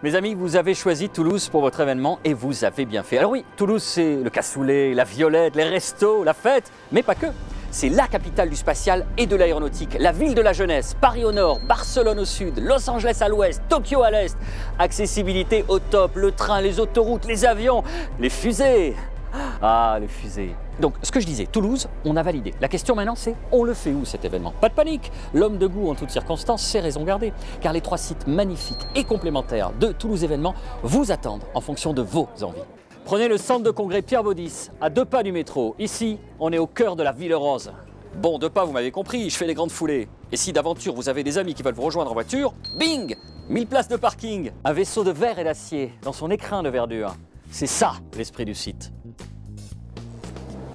Mes amis, vous avez choisi Toulouse pour votre événement et vous avez bien fait. Alors oui, Toulouse, c'est le cassoulet, la violette, les restos, la fête, mais pas que. C'est la capitale du spatial et de l'aéronautique, la ville de la jeunesse, Paris au nord, Barcelone au sud, Los Angeles à l'ouest, Tokyo à l'est. Accessibilité au top, le train, les autoroutes, les avions, les fusées. Ah, les fusées. Donc, ce que je disais, Toulouse, on a validé. La question maintenant, c'est on le fait où cet événement? Pas de panique, l'homme de goût en toutes circonstances sait raison garder, car les 3 sites magnifiques et complémentaires de Toulouse Événements vous attendent en fonction de vos envies. Prenez le centre de congrès Pierre Baudis, à 2 pas du métro. Ici, on est au cœur de la ville rose. Bon, 2 pas, vous m'avez compris, je fais les grandes foulées. Et si d'aventure vous avez des amis qui veulent vous rejoindre en voiture, bing, 1000 places de parking, un vaisseau de verre et d'acier dans son écrin de verdure. C'est ça l'esprit du site.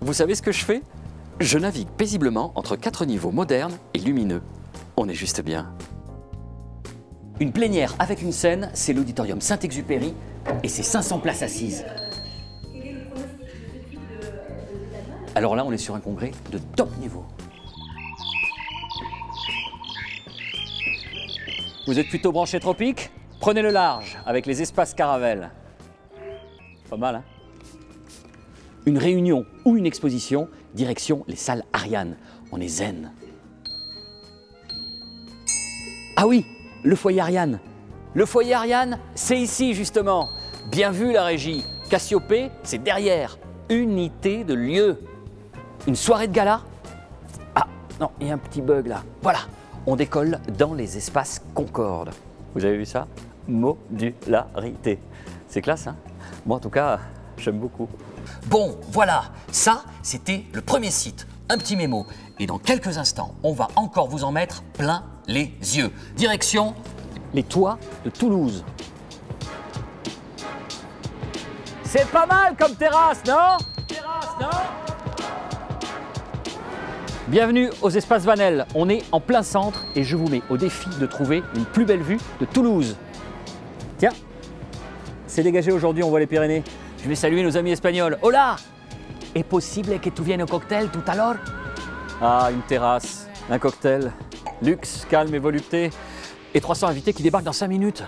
Vous savez ce que je fais? Je navigue paisiblement entre 4 niveaux modernes et lumineux. On est juste bien. Une plénière avec une scène, c'est l'auditorium Saint-Exupéry et c'est 500 places assises. Alors là, on est sur un congrès de top niveau. Vous êtes plutôt branché tropique? Prenez le large avec les espaces Caravelle. Pas mal, hein? Une réunion ou une exposition, direction les salles Ariane. On est zen. Ah oui, le foyer Ariane. Le foyer Ariane, c'est ici justement. Bien vu la régie. Cassiopée, c'est derrière. Unité de lieu. Une soirée de gala? Ah, non, il y a un petit bug là. Voilà, on décolle dans les espaces Concorde. Vous avez vu ça? Modularité. C'est classe, hein? Moi, en tout cas, j'aime beaucoup. Bon, voilà, ça, c'était le premier site. Un petit mémo. Et dans quelques instants, on va encore vous en mettre plein les yeux. Direction les toits de Toulouse. C'est pas mal comme terrasse, non? Terrasse, non? Bienvenue aux Espaces Vanel. On est en plein centre et je vous mets au défi de trouver une plus belle vue de Toulouse. Tiens, c'est dégagé aujourd'hui, on voit les Pyrénées. Je vais saluer nos amis espagnols. Hola! Est possible que tu viennes au cocktail tout à l'heure? Ah, une terrasse, un cocktail, luxe, calme et volupté, et 300 invités qui débarquent dans 5 minutes.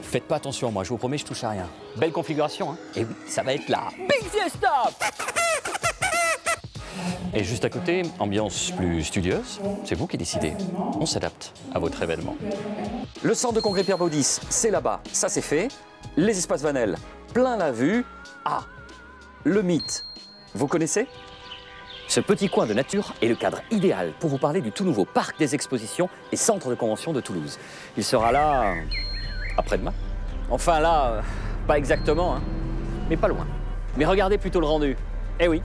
Faites pas attention, moi, je vous promets, je touche à rien. Belle configuration, hein? Et oui, ça va être la Big Fiesta! Et juste à côté, ambiance plus studieuse, c'est vous qui décidez. On s'adapte à votre événement. Le centre de congrès Pierre Baudis, c'est là-bas, ça c'est fait. Les espaces Vanel, plein la vue. Ah, le mythe, vous connaissez? Ce petit coin de nature est le cadre idéal pour vous parler du tout nouveau parc des expositions et centre de convention de Toulouse. Il sera là après-demain. Enfin là, pas exactement, hein, mais pas loin. Mais regardez plutôt le rendu. Eh oui,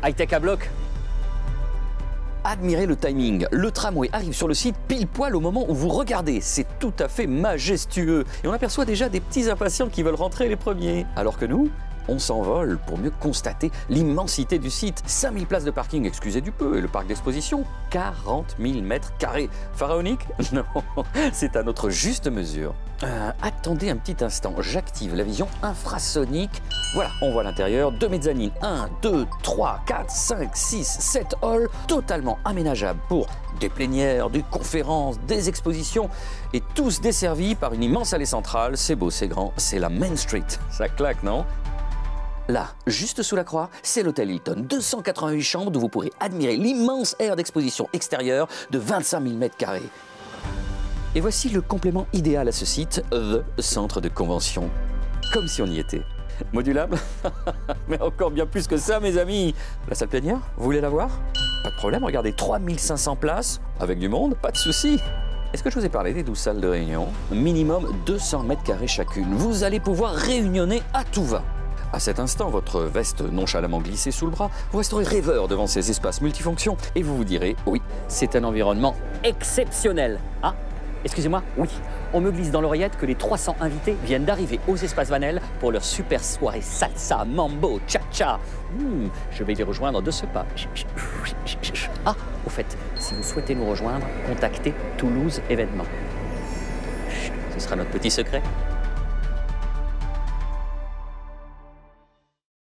high-tech à bloc. Admirez le timing. Le tramway arrive sur le site pile poil au moment où vous regardez. C'est tout à fait majestueux. Et on aperçoit déjà des petits impatients qui veulent rentrer les premiers. Alors que nous, on s'envole pour mieux constater l'immensité du site. 5000 places de parking, excusez du peu, et le parc d'exposition, 40 000 mètres carrés. Pharaonique? Non, c'est à notre juste mesure. Attendez un petit instant, j'active la vision infrasonique. Voilà, on voit l'intérieur, 2 mezzanines, 1, 2, 3, 4, 5, 6, 7 halls, totalement aménageables pour des plénières, des conférences, des expositions, et tous desservis par une immense allée centrale. C'est beau, c'est grand, c'est la Main Street. Ça claque, non? Là, juste sous la croix, c'est l'hôtel Hilton. 288 chambres où vous pourrez admirer l'immense aire d'exposition extérieure de 25 000 mètres carrés. Et voici le complément idéal à ce site, The Centre de Convention. Comme si on y était. Modulable? Mais encore bien plus que ça, mes amis. La salle plénière, vous voulez la voir? Pas de problème, regardez, 3500 places, avec du monde, pas de souci. Est-ce que je vous ai parlé des 12 salles de réunion? Minimum 200 mètres carrés chacune. Vous allez pouvoir réunionner à tout va. À cet instant, votre veste nonchalamment glissée sous le bras, vous resterez rêveur devant ces espaces multifonctions et vous vous direz, oui, c'est un environnement exceptionnel. Ah, excusez-moi, oui, on me glisse dans l'oreillette que les 300 invités viennent d'arriver aux espaces Vanel pour leur super soirée salsa, mambo, cha-cha. Je vais les rejoindre de ce pas. Ah, au fait, si vous souhaitez nous rejoindre, contactez Toulouse Événements. Ce sera notre petit secret.